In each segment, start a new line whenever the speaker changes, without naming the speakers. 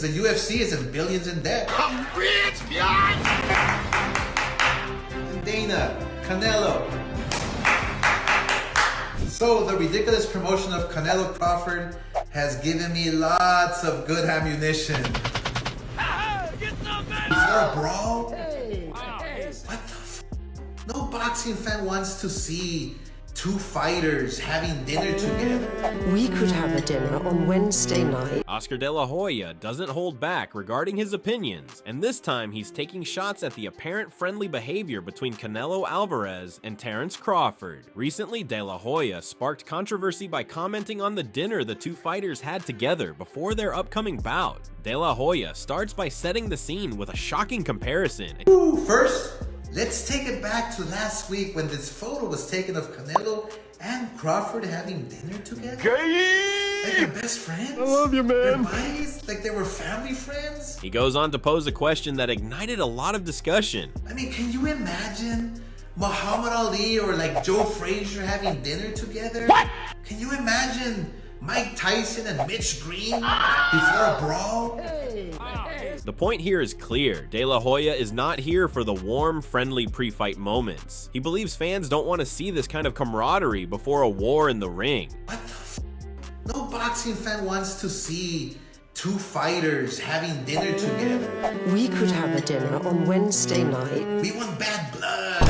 The UFC is in billions in debt.
I'm rich, bitch!
Dana, Canelo. So the ridiculous promotion of Canelo Crawford has given me lots of good ammunition. Before a brawl? What the f? No boxing fan wants to see two fighters having dinner together.
We could have a dinner on Wednesday night.
Oscar De La Hoya doesn't hold back regarding his opinions, and this time he's taking shots at the apparent friendly behavior between Canelo Alvarez and Terence Crawford. Recently, De La Hoya sparked controversy by commenting on the dinner the two fighters had together before their upcoming bout. De La Hoya starts by setting the scene with a shocking comparison.
First, let's take it back to last week when this photo was taken of Canelo and Crawford having dinner together. Like they're best friends.
I love you, man.
They're buddies, like they were family friends.
He goes on to pose a question that ignited a lot of discussion.
I mean, can you imagine Muhammad Ali or like Joe Frazier having dinner together?
What?
Can you imagine Mike Tyson and Mitch Green before a brawl?
The point here is clear. De La Hoya is not here for the warm, friendly pre-fight moments. He believes fans don't want to see this kind of camaraderie before a war in the ring.
What the f? No boxing fan wants to see two fighters having dinner together.
We could have a dinner on Wednesday night.
We want bad blood.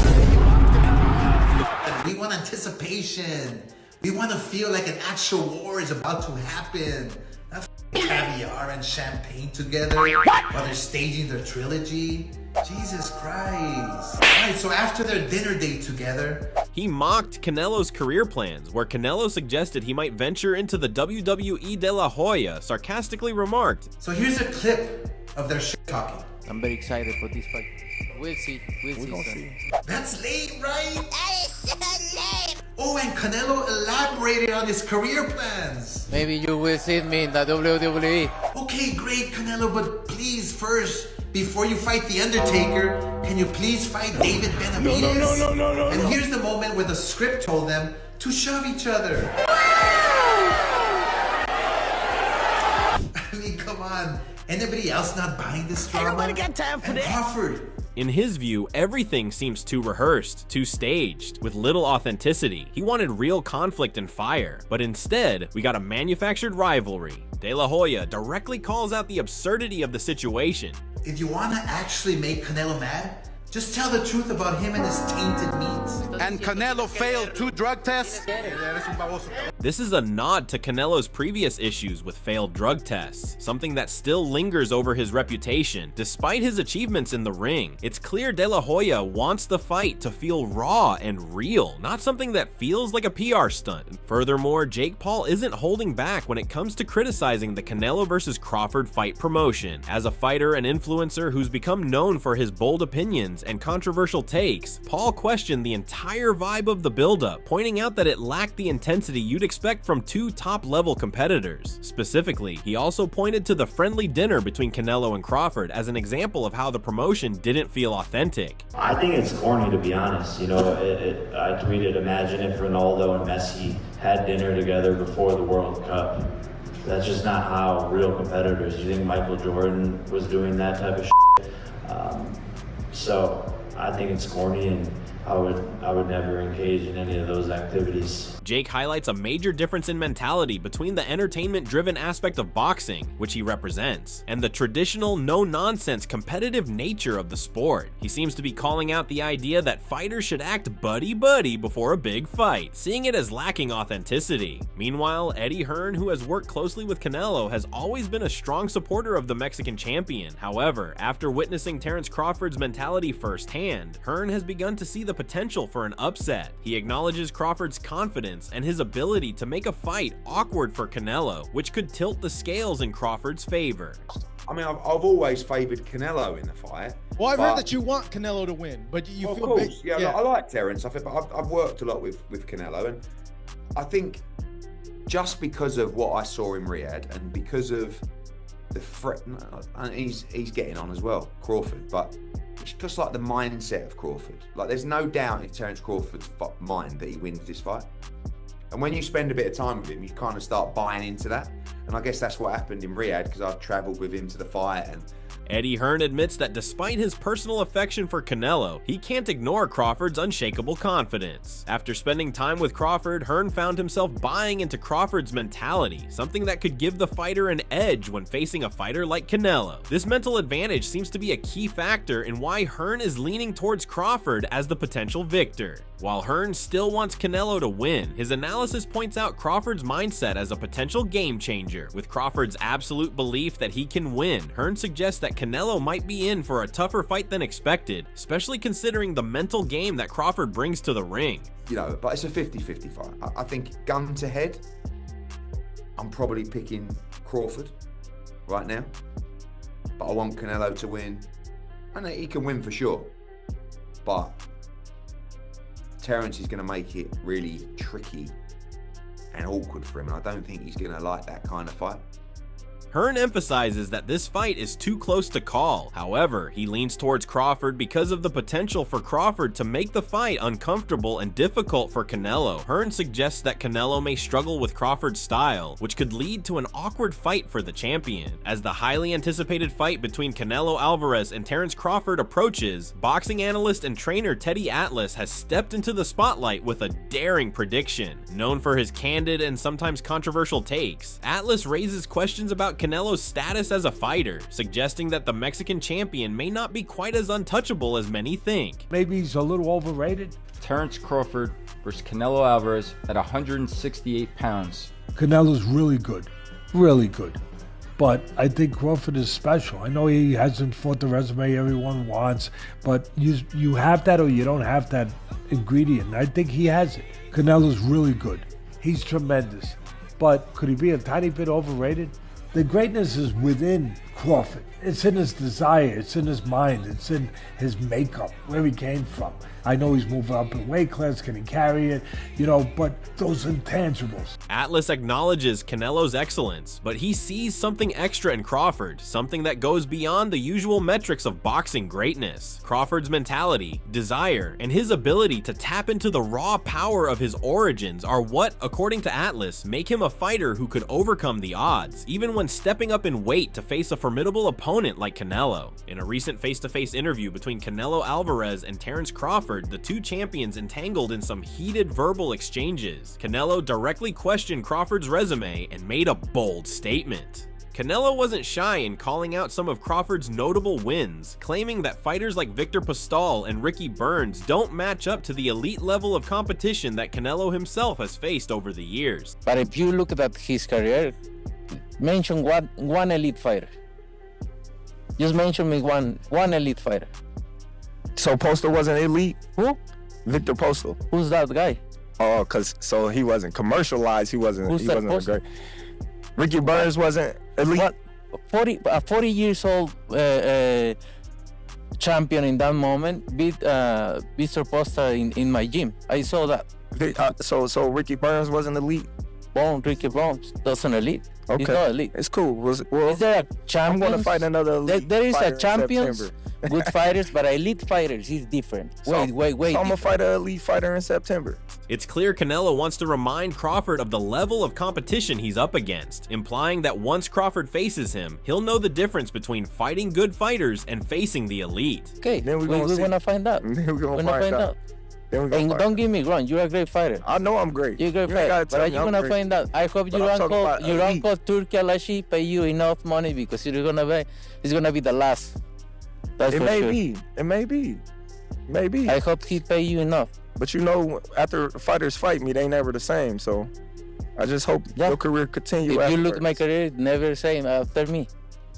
We want anticipation. We want to feel like an actual war is about to happen. Not caviar and champagne together while they're staging their trilogy. Jesus Christ. Alright, so after their dinner date together,
he mocked Canelo's career plans, where Canelo suggested he might venture into the WWE. De La Hoya sarcastically remarked,
so here's a clip of their shit talking.
I'm very excited for this fight. We'll see. We'll see.
That's late, right? That is so late. Oh, and Canelo elaborated on his career plans.
Maybe you will see me in the WWE.
Okay, great, Canelo, but please first, before you fight The Undertaker, can you please fight David Benavidez? No. And here's the moment where the script told them to shove each other. I mean, come on. Anybody else not buying this drama?
Nobody got time for that.
Crawford.
in his view, everything seems too rehearsed, too staged, with little authenticity. He wanted real conflict and fire, but instead, we got a manufactured rivalry. De La Hoya directly calls out the absurdity of the situation.
If you want to actually make Canelo mad, just tell the truth about him and his tainted meats.
And Canelo failed 2 drug tests?
This is a nod to Canelo's previous issues with failed drug tests, something that still lingers over his reputation, despite his achievements in the ring. It's clear De La Hoya wants the fight to feel raw and real, not something that feels like a PR stunt. Furthermore, Jake Paul isn't holding back when it comes to criticizing the Canelo vs. Crawford fight promotion. As a fighter and influencer who's become known for his bold opinions and controversial takes, Paul questioned the entire vibe of the build-up, pointing out that it lacked the intensity you'd expect from 2 top-level competitors. Specifically, he also pointed to the friendly dinner between Canelo and Crawford as an example of how the promotion didn't feel authentic.
I think it's corny, to be honest. You know, I tweeted, imagine if Ronaldo and Messi had dinner together before the World Cup. That's just not how real competitors. You think Michael Jordan was doing that type of shit? So I think it's corny, and I would never engage in any of those activities.
Jake highlights a major difference in mentality between the entertainment-driven aspect of boxing, which he represents, and the traditional, no-nonsense, competitive nature of the sport. He seems to be calling out the idea that fighters should act buddy-buddy before a big fight, seeing it as lacking authenticity. Meanwhile, Eddie Hearn, who has worked closely with Canelo, has always been a strong supporter of the Mexican champion. However, after witnessing Terence Crawford's mentality firsthand, Hearn has begun to see the potential for an upset. He acknowledges Crawford's confidence and his ability to make a fight awkward for Canelo, which could tilt the scales in Crawford's favor.
I mean, I've always favoured Canelo in the fight.
Well, I've heard that you want Canelo to win, but you feel
course,
big.
Yeah, I like Terence. I've worked a lot with Canelo, and I think just because of what I saw in Riyadh and because of the threat, and he's getting on as well, Crawford, but it's just like the mindset of Crawford. Like, there's no doubt in Terence Crawford's mind that he wins this fight. And when you spend a bit of time with him, you kind of start buying into that. And I guess that's what happened in Riyadh, because I travelled with him to the fight. And
Eddie Hearn admits that despite his personal affection for Canelo, he can't ignore Crawford's unshakable confidence. After spending time with Crawford, Hearn found himself buying into Crawford's mentality, something that could give the fighter an edge when facing a fighter like Canelo. This mental advantage seems to be a key factor in why Hearn is leaning towards Crawford as the potential victor. While Hearn still wants Canelo to win, his analysis points out Crawford's mindset as a potential game changer. With Crawford's absolute belief that he can win, Hearn suggests that Canelo might be in for a tougher fight than expected, especially considering the mental game that Crawford brings to the ring.
You know, but it's a 50-50 fight. I think gun to head, I'm probably picking Crawford right now. But I want Canelo to win. And he can win for sure. But Terence is going to make it really tricky and awkward for him. And I don't think he's going to like that kind of fight.
Hearn emphasizes that this fight is too close to call. However, he leans towards Crawford because of the potential for Crawford to make the fight uncomfortable and difficult for Canelo. Hearn suggests that Canelo may struggle with Crawford's style, which could lead to an awkward fight for the champion. As the highly anticipated fight between Canelo Alvarez and Terence Crawford approaches, boxing analyst and trainer Teddy Atlas has stepped into the spotlight with a daring prediction. Known for his candid and sometimes controversial takes, Atlas raises questions about Canelo's status as a fighter, suggesting that the Mexican champion may not be quite as untouchable as many think.
Maybe he's a little overrated.
Terence Crawford versus Canelo Alvarez at 168 pounds.
Canelo's really good. But I think Crawford is special. I know he hasn't fought the resume everyone wants, but you have that or you don't have that ingredient. I think he has it. Canelo's really good. He's tremendous. But could he be a tiny bit overrated? The greatness is within Crawford. It's in his desire, it's in his mind, it's in his makeup, where he came from. I know he's moving up in weight class, can he carry it? You know, but those intangibles.
Atlas acknowledges Canelo's excellence, but he sees something extra in Crawford, something that goes beyond the usual metrics of boxing greatness. Crawford's mentality, desire, and his ability to tap into the raw power of his origins are what, according to Atlas, make him a fighter who could overcome the odds, even when stepping up in weight to face a formidable opponent like Canelo. In a recent face-to-face interview between Canelo Alvarez and Terence Crawford, the two champions entangled in some heated verbal exchanges. Canelo directly questioned Crawford's resume and made a bold statement. Canelo wasn't shy in calling out some of Crawford's notable wins, claiming that fighters like Victor Postol and Ricky Burns don't match up to the elite level of competition that Canelo himself has faced over the years.
But if you look at his career, mention one elite fighter. Just mention me one elite fighter.
So Postol wasn't elite?
Who?
Victor Postol.
Who's that guy?
Oh, so he wasn't commercialized. He wasn't a great. Ricky Burns wasn't elite.
What? 40 years old champion in that moment beat Mr. Postol in my gym. I saw that.
So Ricky Burns wasn't elite.
Ricky Burns doesn't elite.
Okay.
He's not elite.
It's cool. Well,
is there a champion?
I'm going to fight another elite
There is
fighter
a champions, good fighters, but elite fighters is different. Wait.
So I'm going to fight an elite fighter in September.
It's clear Canelo wants to remind Crawford of the level of competition he's up against, implying that once Crawford faces him, he'll know the difference between fighting good fighters and facing the elite.
Okay, we're going to find out.
We're going to find out.
And don't get me wrong, you're a great fighter.
I know I'm great.
You're a great fighter, but are you going to find out? I hope your uncle Turki Alashi pay you enough money, because it's going to be the last. That's
it may be. It may be. Maybe.
I hope he pay you enough.
But you know, after fighters fight me, they never the same. So I just hope your career continue.
If you look at my career, never the same after me.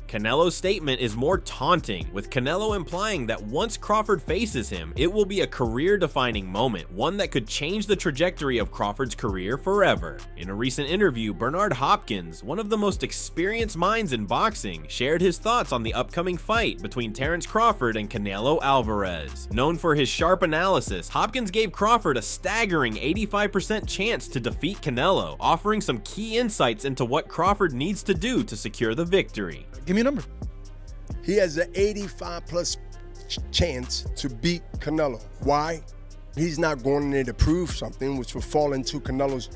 Canelo's statement is more taunting, with Canelo implying that once Crawford faces him, it will be a career-defining moment, one that could change the trajectory of Crawford's career forever. In a recent interview, Bernard Hopkins, one of the most experienced minds in boxing, shared his thoughts on the upcoming fight between Terence Crawford and Canelo Alvarez. Known for his sharp analysis, Hopkins gave Crawford a staggering 85% chance to defeat Canelo, offering some key insights into what Crawford needs to do to secure the victory.
Give me a number. He has an 85+ chance to beat Canelo. Why? He's not going in there to prove something, which will fall into Canelo's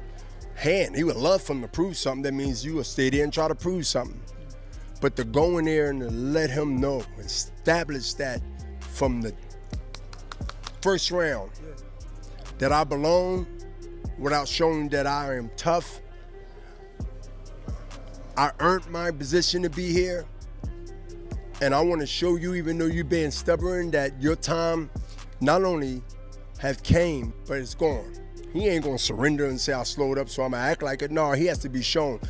hand. He would love for him to prove something. That means you will stay there and try to prove something. But to go in there and to let him know, establish that from the first round, that I belong without showing that I am tough. I earned my position to be here. And I want to show you, even though you're being stubborn, that your time not only have came, but it's gone. He ain't gonna surrender and say I slowed up, so I'm gonna act like it. No, he has to be shown.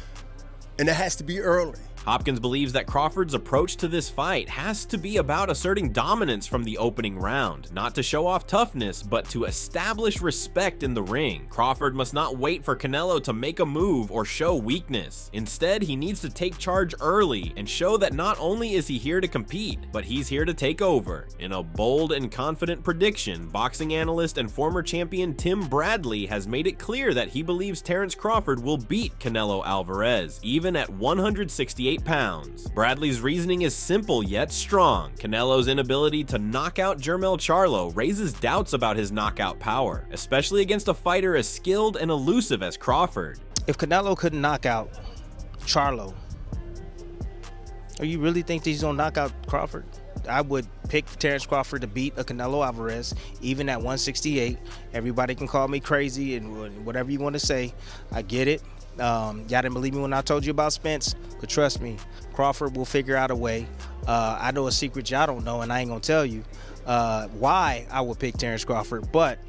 And it has to be early.
Hopkins believes that Crawford's approach to this fight has to be about asserting dominance from the opening round, not to show off toughness, but to establish respect in the ring. Crawford must not wait for Canelo to make a move or show weakness. Instead, he needs to take charge early and show that not only is he here to compete, but he's here to take over. In a bold and confident prediction, boxing analyst and former champion Tim Bradley has made it clear that he believes Terence Crawford will beat Canelo Alvarez, even at 168 pounds. Bradley's reasoning is simple yet strong. Canelo's inability to knock out Jermell Charlo raises doubts about his knockout power, especially against a fighter as skilled and elusive as Crawford.
If Canelo couldn't knock out Charlo, do you really think that he's gonna knock out Crawford? I would pick Terence Crawford to beat a Canelo Alvarez, even at 168. Everybody can call me crazy and whatever you want to say. I get it. Y'all didn't believe me when I told you about Spence, but trust me, Crawford will figure out a way. I know a secret y'all don't know, and I ain't gonna tell you why I would pick Terence Crawford, but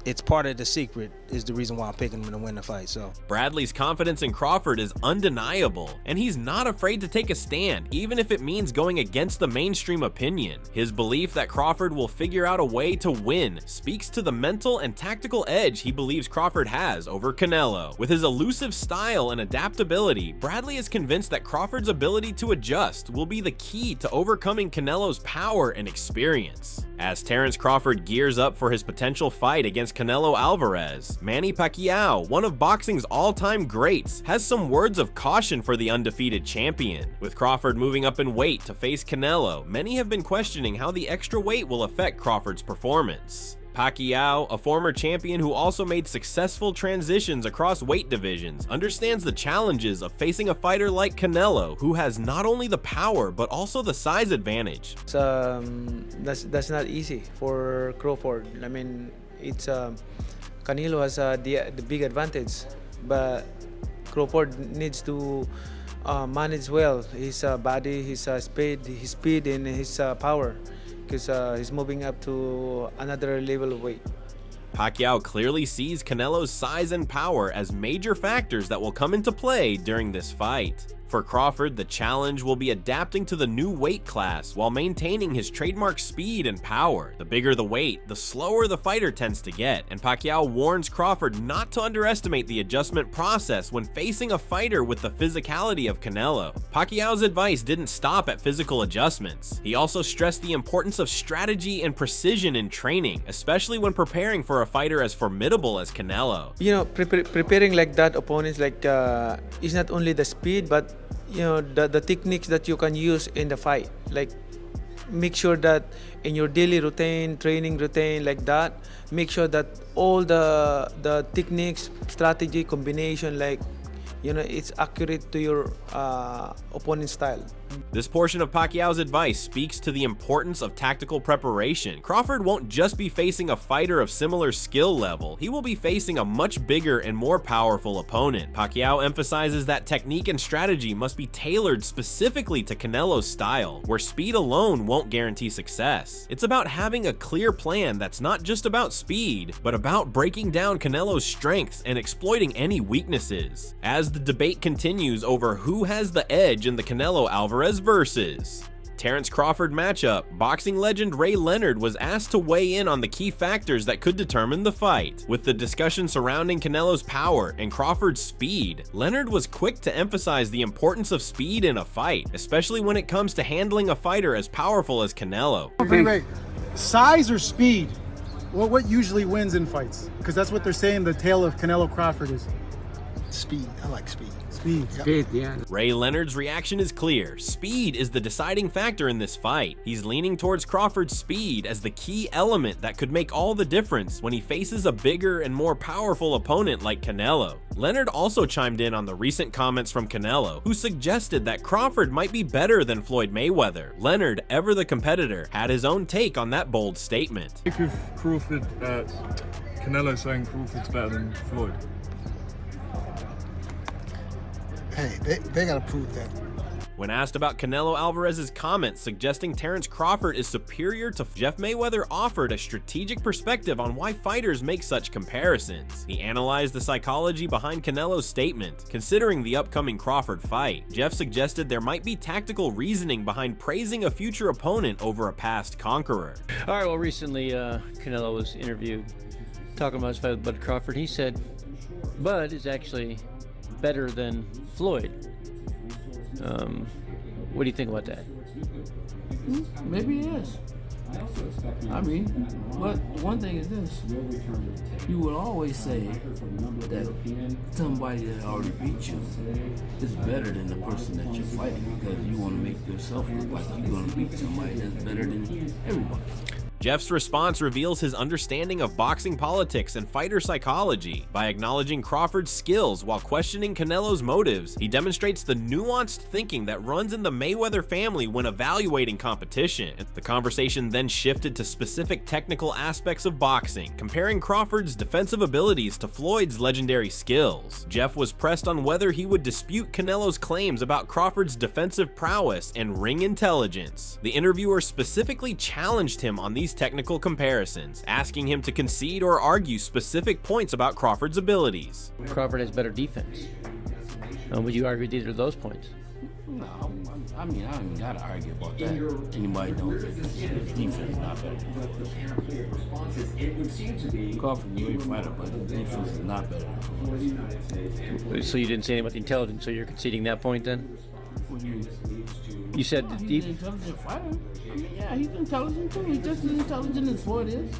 it's part of the secret, is the reason why I'm picking him to win the fight. So
Bradley's confidence in Crawford is undeniable, and he's not afraid to take a stand, even if it means going against the mainstream opinion. His belief that Crawford will figure out a way to win speaks to the mental and tactical edge he believes Crawford has over Canelo. With his elusive style and adaptability, Bradley is convinced that Crawford's ability to adjust will be the key to overcoming Canelo's power and experience. As Terence Crawford gears up for his potential fight against Canelo Alvarez, Manny Pacquiao, one of boxing's all-time greats, has some words of caution for the undefeated champion. With Crawford moving up in weight to face Canelo, many have been questioning how the extra weight will affect Crawford's performance. Pacquiao, a former champion who also made successful transitions across weight divisions, understands the challenges of facing a fighter like Canelo, who has not only the power but also the size advantage.
That's not easy for Crawford. I mean, it's Canelo has the big advantage, but Crawford needs to manage well his body, his speed, and his power, because he's moving up to another level of weight.
Pacquiao clearly sees Canelo's size and power as major factors that will come into play during this fight. For Crawford, the challenge will be adapting to the new weight class while maintaining his trademark speed and power. The bigger the weight, the slower the fighter tends to get, and Pacquiao warns Crawford not to underestimate the adjustment process when facing a fighter with the physicality of Canelo. Pacquiao's advice didn't stop at physical adjustments. He also stressed the importance of strategy and precision in training, especially when preparing for a fighter as formidable as Canelo.
You know, preparing like that opponents, like is not only the speed, but you know, the techniques that you can use in the fight. Like, make sure that in your daily routine, training routine, like that, make sure that all the techniques, strategy, combination, like, you know, it's accurate to your opponent's style.
This portion of Pacquiao's advice speaks to the importance of tactical preparation. Crawford won't just be facing a fighter of similar skill level, he will be facing a much bigger and more powerful opponent. Pacquiao emphasizes that technique and strategy must be tailored specifically to Canelo's style, where speed alone won't guarantee success. It's about having a clear plan that's not just about speed, but about breaking down Canelo's strengths and exploiting any weaknesses. As the debate continues over who has the edge in the Canelo-Alvarez versus Terence Crawford matchup, boxing legend Ray Leonard was asked to weigh in on the key factors that could determine the fight. With the discussion surrounding Canelo's power and Crawford's speed, Leonard was quick to emphasize the importance of speed in a fight, especially when it comes to handling a fighter as powerful as Canelo.
Ray, size or speed? Well, what usually wins in fights? Because that's what they're saying the tale of Canelo Crawford is.
Speed. I like speed.
Speed, yeah.
Ray Leonard's reaction is clear. Speed is the deciding factor in this fight. He's leaning towards Crawford's speed as the key element that could make all the difference when he faces a bigger and more powerful opponent like Canelo. Leonard also chimed in on the recent comments from Canelo, who suggested that Crawford might be better than Floyd Mayweather. Leonard, ever the competitor, had his own take on that bold statement.
I think with Crawford, Canelo saying Crawford's better than Floyd.
Hey, they gotta prove that.
When asked about Canelo Alvarez's comments suggesting Terence Crawford is superior to Jeff Mayweather, offered a strategic perspective on why fighters make such comparisons. He analyzed the psychology behind Canelo's statement. Considering the upcoming Crawford fight, Jeff suggested there might be tactical reasoning behind praising a future opponent over a past conqueror.
All right, well, recently Canelo was interviewed talking about his fight with Bud Crawford. He said Bud is actually better than Floyd. What do you think about that?
Maybe it is. I mean, but one thing is this. You would always say that somebody that already beat you is better than the person that you're fighting because you want to make yourself look like you're going to beat somebody that's better than everybody.
Jeff's response reveals his understanding of boxing politics and fighter psychology. By acknowledging Crawford's skills while questioning Canelo's motives, he demonstrates the nuanced thinking that runs in the Mayweather family when evaluating competition. The conversation then shifted to specific technical aspects of boxing, comparing Crawford's defensive abilities to Floyd's legendary skills. Jeff was pressed on whether he would dispute Canelo's claims about Crawford's defensive prowess and ring intelligence. The interviewer specifically challenged him on these technical comparisons, asking him to concede or argue specific points about Crawford's abilities.
Crawford has better defense. Would you argue with either of those points?
No, I mean, I don't even gotta argue about that. Anybody knows that his defense is not better than Crawford is a great fighter, but his defense is not better than Floyd.
So you didn't say anything about the intelligence, so you're conceding that point then?
What do you mean?
You said
he's an intelligent fighter. Yeah, he's intelligent too. He's just as intelligent as Floyd is.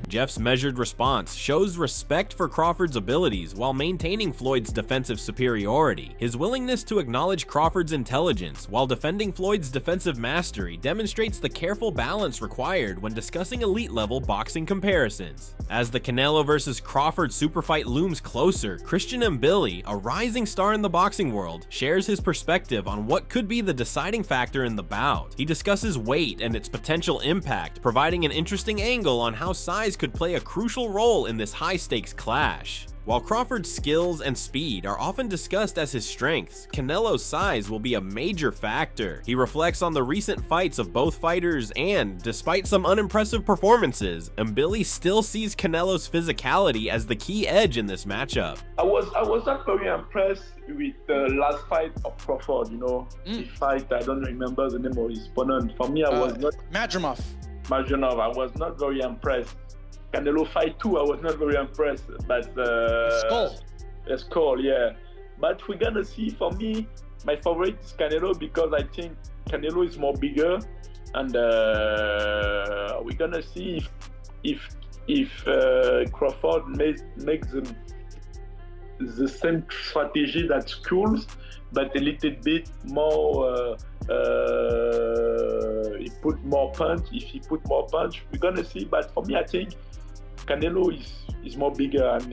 Jeff's measured response shows respect for Crawford's abilities while maintaining Floyd's defensive superiority. His willingness to acknowledge Crawford's intelligence while defending Floyd's defensive mastery demonstrates the careful balance required when discussing elite-level boxing comparisons. As the Canelo vs. Crawford superfight looms closer, Christian Mbili, a rising star in the boxing world, shares his perspective on what could be the deciding factor in the bout. He discusses weight and its potential impact, providing an interesting angle on how size could play a crucial role in this high-stakes clash. While Crawford's skills and speed are often discussed as his strengths, Canelo's size will be a major factor. He reflects on the recent fights of both fighters and, despite some unimpressive performances, Mbili still sees Canelo's physicality as the key edge in this matchup.
I was not very impressed with the last fight of Crawford, you know. The fight, I don't remember the name of his opponent. For me, I was not...
Madrimov,
I was not very impressed. Canelo fight too, I was not very impressed, but Skull, yeah. But we're gonna see. For me, my favorite is Canelo because I think Canelo is more bigger, and we're gonna see if Crawford makes the same strategy that Skulls, but a little bit more. He put more punch. If he put more punch, we're gonna see. But for me, I think Canelo is more bigger, and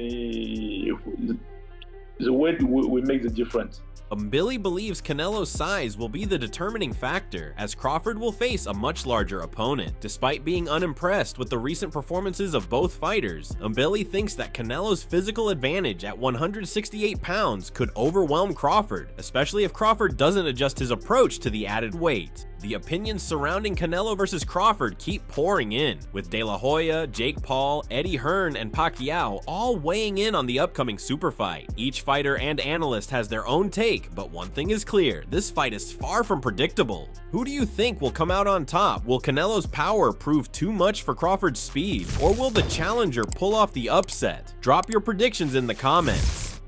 the way we make the difference.
Mbili believes Canelo's size will be the determining factor, as Crawford will face a much larger opponent. Despite being unimpressed with the recent performances of both fighters, Mbili thinks that Canelo's physical advantage at 168 pounds could overwhelm Crawford, especially if Crawford doesn't adjust his approach to the added weight. The opinions surrounding Canelo vs. Crawford keep pouring in, with De La Hoya, Jake Paul, Eddie Hearn, and Pacquiao all weighing in on the upcoming super fight. Each fighter and analyst has their own take, but one thing is clear, this fight is far from predictable. Who do you think will come out on top? Will Canelo's power prove too much for Crawford's speed, or will the challenger pull off the upset? Drop your predictions in the comments.